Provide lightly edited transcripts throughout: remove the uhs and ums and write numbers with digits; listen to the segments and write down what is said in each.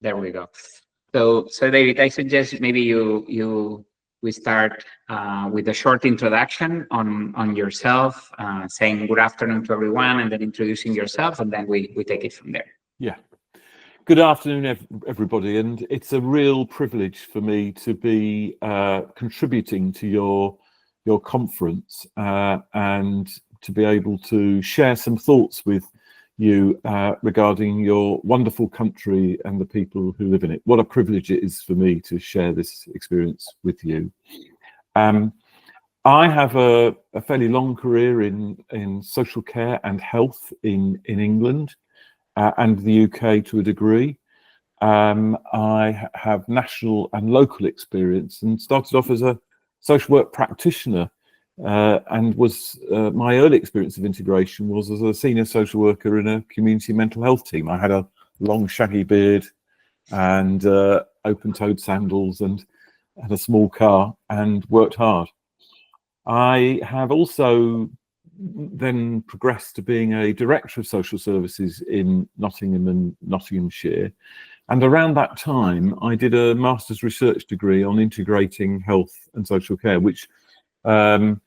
There we go. So David, I suggest maybe we start with a short introduction on yourself, saying good afternoon to everyone, and then introducing yourself, and then we take it from there. Yeah. Good afternoon, everybody, and it's a real privilege for me to be contributing to your conference and to be able to share some thoughts with you regarding your wonderful country and the people who live in it. What a privilege it is for me to share this experience with you. I have a fairly long career in social care and health in England. And the UK to a degree. I have national and local experience and started off as a social work practitioner and was my early experience of integration was as a senior social worker in a community mental health team. I had a long shaggy beard and open-toed sandals and had a small car and worked hard. I have also then progressed to being a director of social services in Nottingham and Nottinghamshire, and around that time I did a master's research degree on integrating health and social care, which taught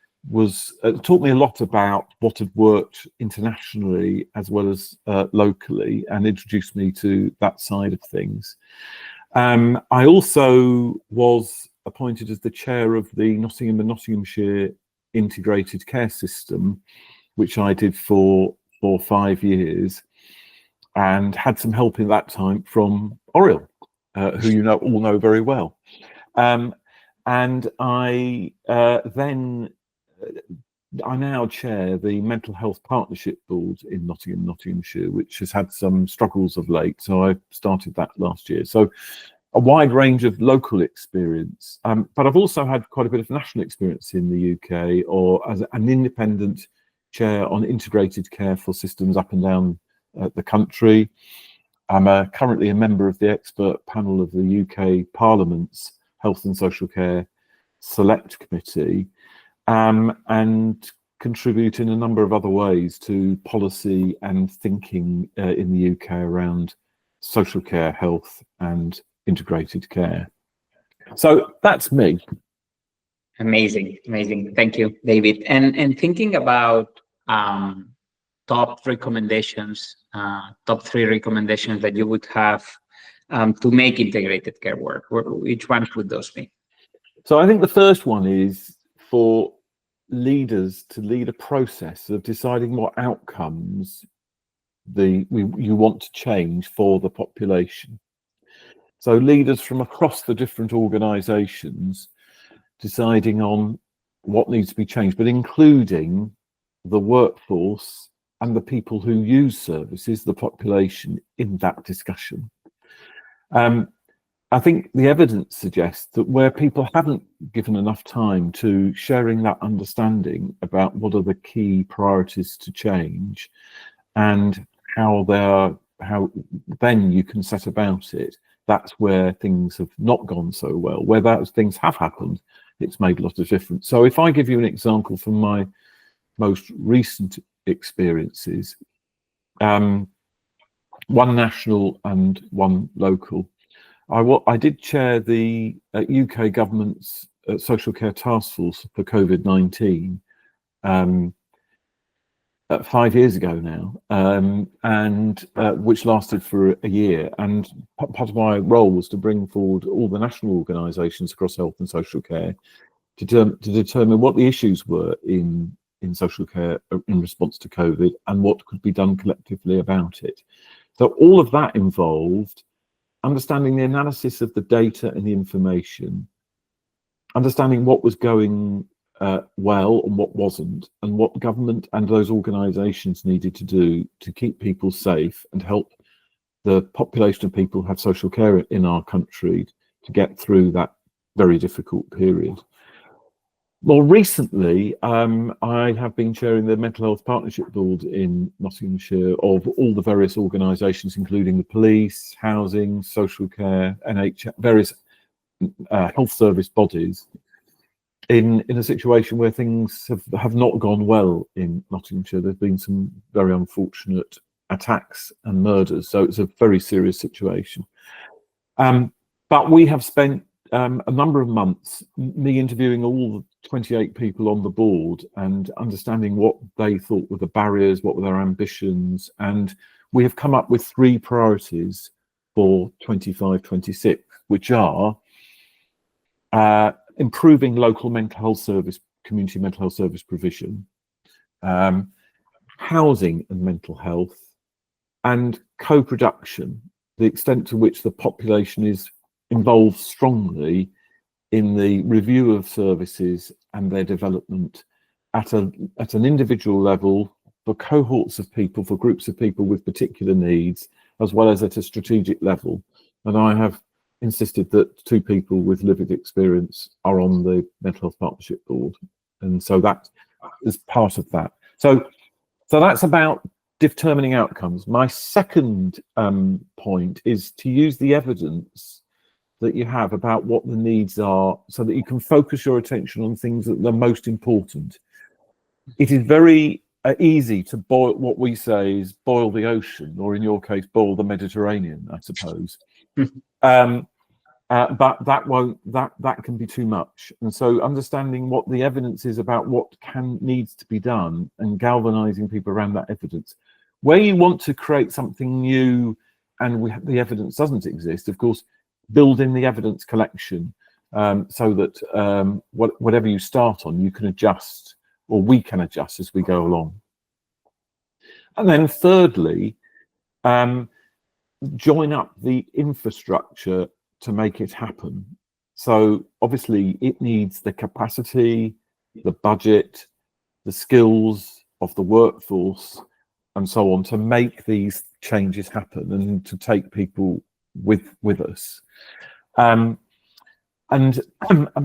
me a lot about what had worked internationally as well as locally, and introduced me to that side of things. I also was appointed as the chair of the Nottingham and Nottinghamshire integrated care system, which I did for 5 years, and had some help in that time from Oriol, who you all know very well. And I now chair the Mental Health Partnership Board in Nottingham, Nottinghamshire, which has had some struggles of late. So I started that last year. So a wide range of local experience, but I've also had quite a bit of national experience in the UK, or as an independent chair on integrated care for systems up and down the country. I'm currently a member of the expert panel of the UK Parliament's Health and Social Care Select Committee, and contribute in a number of other ways to policy and thinking in the UK around social care, health and integrated care. So that's me. Amazing. Thank you, David. And thinking about top recommendations, top 3 recommendations that you would have to make integrated care work, which ones would those be? So I think the first one is for leaders to lead a process of deciding what outcomes you want to change for the population. So leaders from across the different organisations deciding on what needs to be changed, but including the workforce and the people who use services, the population, in that discussion. I think the evidence suggests that where people haven't given enough time to sharing that understanding about what are the key priorities to change and how then you can set about it, that's where things have not gone so well. Where those things have happened, it's made a lot of difference. So if I give you an example from my most recent experiences, one national and one local, I did chair the UK government's social care task force for COVID-19 5 years ago now, and which lasted for a year. And part of my role was to bring forward all the national organisations across health and social care to determine what the issues were in social care in response to COVID and what could be done collectively about it. So all of that involved understanding the analysis of the data and the information, understanding what was going well and what wasn't, and what government and those organisations needed to do to keep people safe and help the population of people who have social care in our country to get through that very difficult period. More recently, I have been chairing the Mental Health Partnership Board in Nottinghamshire of all the various organisations, including the police, housing, social care, NHS, various health service bodies, in a situation where things have not gone well in Nottinghamshire. There's been some very unfortunate attacks and murders, so it's a very serious situation. But we have spent a number of months, me interviewing all the 28 people on the board and understanding what they thought were the barriers, what were their ambitions, and we have come up with 3 priorities for 25-26, which are improving local mental health service, community mental health service provision, housing and mental health, and co-production, the extent to which the population is involved strongly in the review of services and their development at an individual level, for cohorts of people, for groups of people with particular needs, as well as at a strategic level. And I have insisted that 2 people with lived experience are on the Mental Health Partnership Board. And so that is part of that. So that's about determining outcomes. My second point is to use the evidence that you have about what the needs are so that you can focus your attention on things that are most important. It is very easy to boil, what we say is boil the ocean, or in your case, boil the Mediterranean, I suppose. But that can be too much. And so understanding what the evidence is about what needs to be done and galvanizing people around that evidence. Where you want to create something new and the evidence doesn't exist, of course, build in the evidence collection so that whatever you start on, you can adjust, or we can adjust as we go along. And then thirdly, join up the infrastructure to make it happen. So obviously it needs the capacity, the budget, the skills of the workforce and so on to make these changes happen and to take people with us. And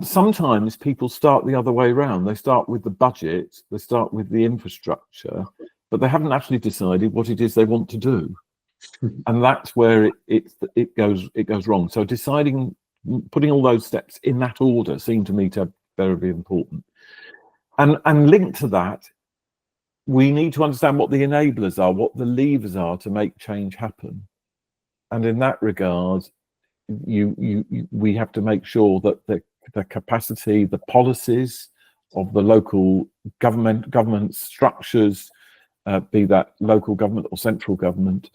sometimes people start the other way around. They start with the budget, they start with the infrastructure, but they haven't actually decided what it is they want to do. And that's where it goes wrong. So deciding, putting all those steps in that order seem to me to be very important. And linked to that, we need to understand what the enablers are, what the levers are to make change happen. And in that regard, we have to make sure that the capacity, the policies of the local government structures, be that local government or central government,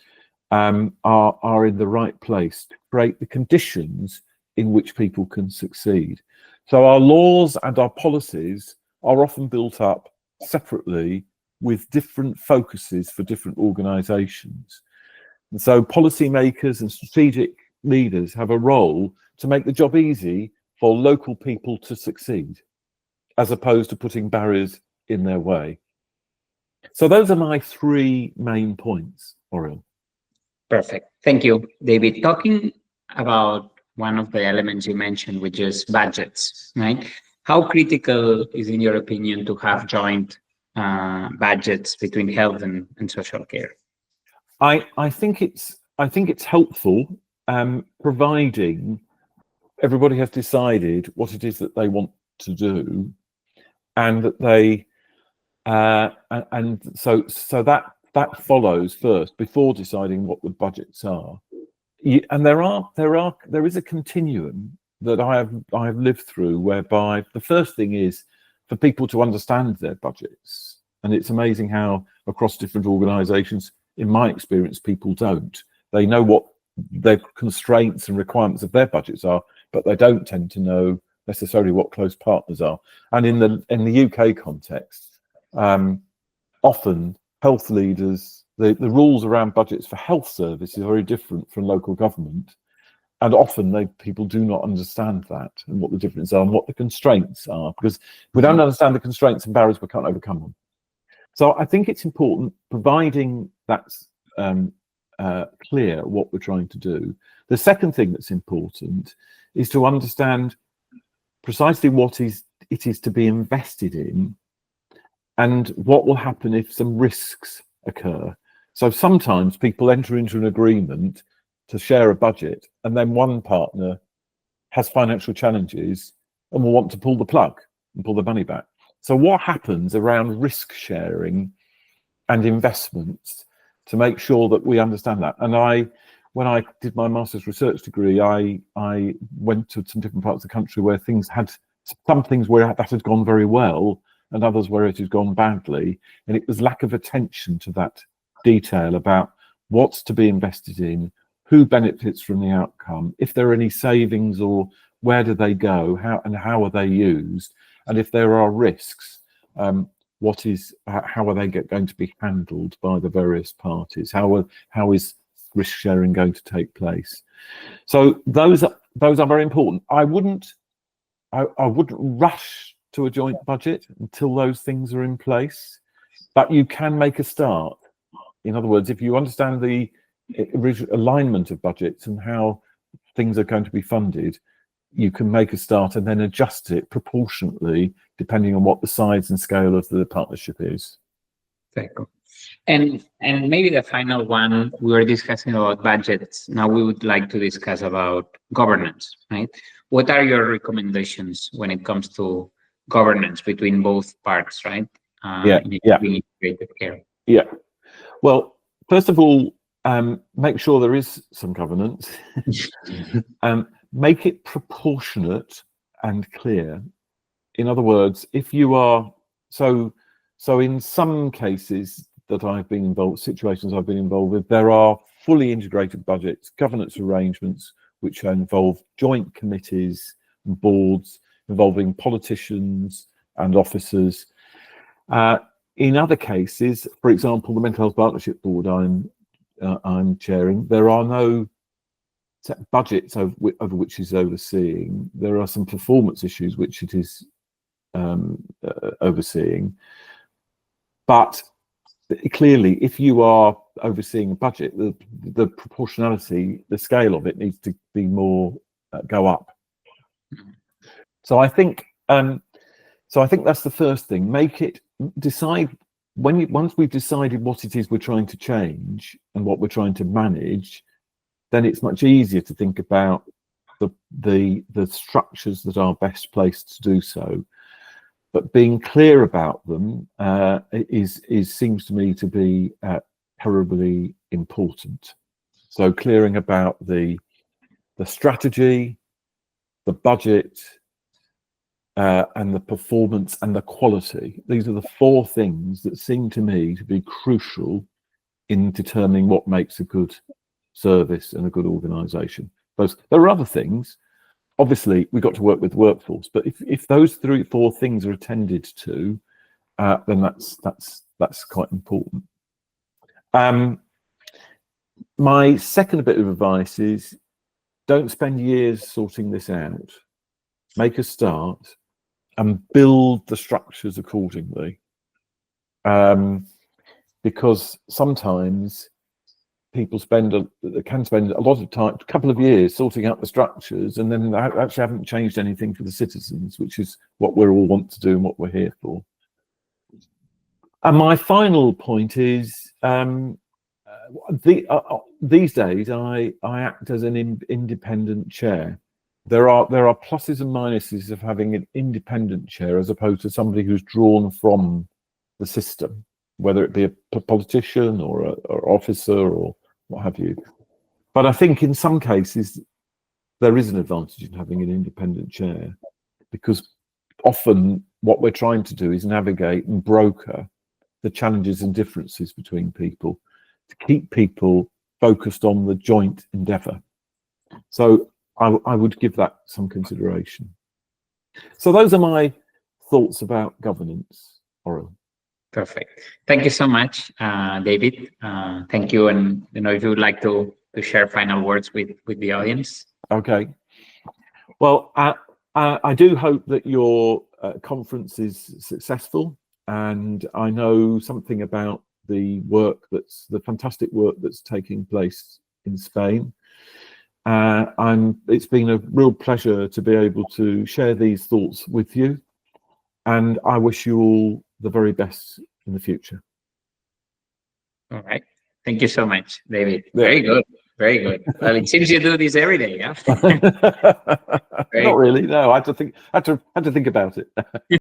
are in the right place to create the conditions in which people can succeed. So our laws and our policies are often built up separately with different focuses for different organisations. And so policymakers and strategic leaders have a role to make the job easy for local people to succeed, as opposed to putting barriers in their way. So those are my 3 main points, Oriol. Perfect. Thank you, David. Talking about one of the elements you mentioned, which is budgets, right? How critical is, in your opinion, to have joint budgets between health and social care? I think it's helpful, providing everybody has decided what it is that they want to do, and that they and so that follows first before deciding what the budgets are. And there is a continuum that I have lived through, whereby the first thing is for people to understand their budgets. And it's amazing how across different organizations, in my experience, people don't. They know what their constraints and requirements of their budgets are, but they don't tend to know necessarily what close partners are. And in the UK context, often health leaders, the rules around budgets for health services are very different from local government. And often people do not understand that and what the differences are and what the constraints are, because we don't understand the constraints and barriers, we can't overcome them. So I think it's important, providing that's clear what we're trying to do. The second thing that's important is to understand precisely what it is to be invested in and what will happen if some risks occur. So sometimes people enter into an agreement to share a budget, and then one partner has financial challenges and will want to pull the plug and pull the money back. So what happens around risk sharing and investments to make sure that we understand that? And when I did my master's research degree, I went to some different parts of the country where things had, some things where that had gone very well and others where it had gone badly. And it was lack of attention to that detail about what's to be invested in, who benefits from the outcome, if there are any savings or where do they go, how are they used, and if there are risks, how are they going to be handled by the various parties? How is risk sharing going to take place? So those are very important. I wouldn't rush to a joint budget until those things are in place, but you can make a start. In other words, if you understand the alignment of budgets and how things are going to be funded, you can make a start and then adjust it proportionately depending on what the size and scale of the partnership is. Very cool. And maybe the final one, we were discussing about budgets. Now we would like to discuss about governance, right? What are your recommendations when it comes to governance between both parts, right? Integrated care. Yeah. Well, first of all, make sure there is some governance. Make it proportionate and clear. In other words, if you are so in some cases that I've been involved, situations I've been involved with, there are fully integrated budgets, governance arrangements, which involve joint committees and boards involving politicians and officers. In other cases, for example, the Mental Health Partnership Board I'm chairing, there are no set budgets over which is overseeing. There are some performance issues which it is overseeing. But clearly, if you are overseeing a budget, the proportionality, the scale of it needs to be more go up. So I think that's the first thing. Decide once we've decided what it is we're trying to change and what we're trying to manage, then it's much easier to think about the structures that are best placed to do so. But being clear about them seems to me to be terribly important. So clearing about the strategy, the budget, and the performance and the quality. These are the four things that seem to me to be crucial in determining what makes a good service and a good organisation. There are other things. Obviously, we've got to work with the workforce, but if those four things are attended to, then that's quite important. My second bit of advice is don't spend years sorting this out. Make a start and build the structures accordingly. Because sometimes people can spend a lot of time, a couple of years sorting out the structures, and then actually haven't changed anything for the citizens, which is what we all want to do and what we're here for. And my final point is, these days I act as an independent chair. There are pluses and minuses of having an independent chair as opposed to somebody who's drawn from the system, whether it be a politician or an officer or what have you. But I think in some cases there is an advantage in having an independent chair, because often what we're trying to do is navigate and broker the challenges and differences between people to keep people focused on the joint endeavour. So I would give that some consideration. So those are my thoughts about governance, Oriol. Perfect. Thank you so much, David. Thank you. And if you would like to share final words with the audience. Okay. Well, I do hope that your conference is successful, and I know something about the fantastic work that's taking place in Spain. It's been a real pleasure to be able to share these thoughts with you, and I wish you all the very best in the future. All right. Thank you so much, David. Very good. Very good. Well, it seems you do this every day, yeah? Not really. No, I had to think about it.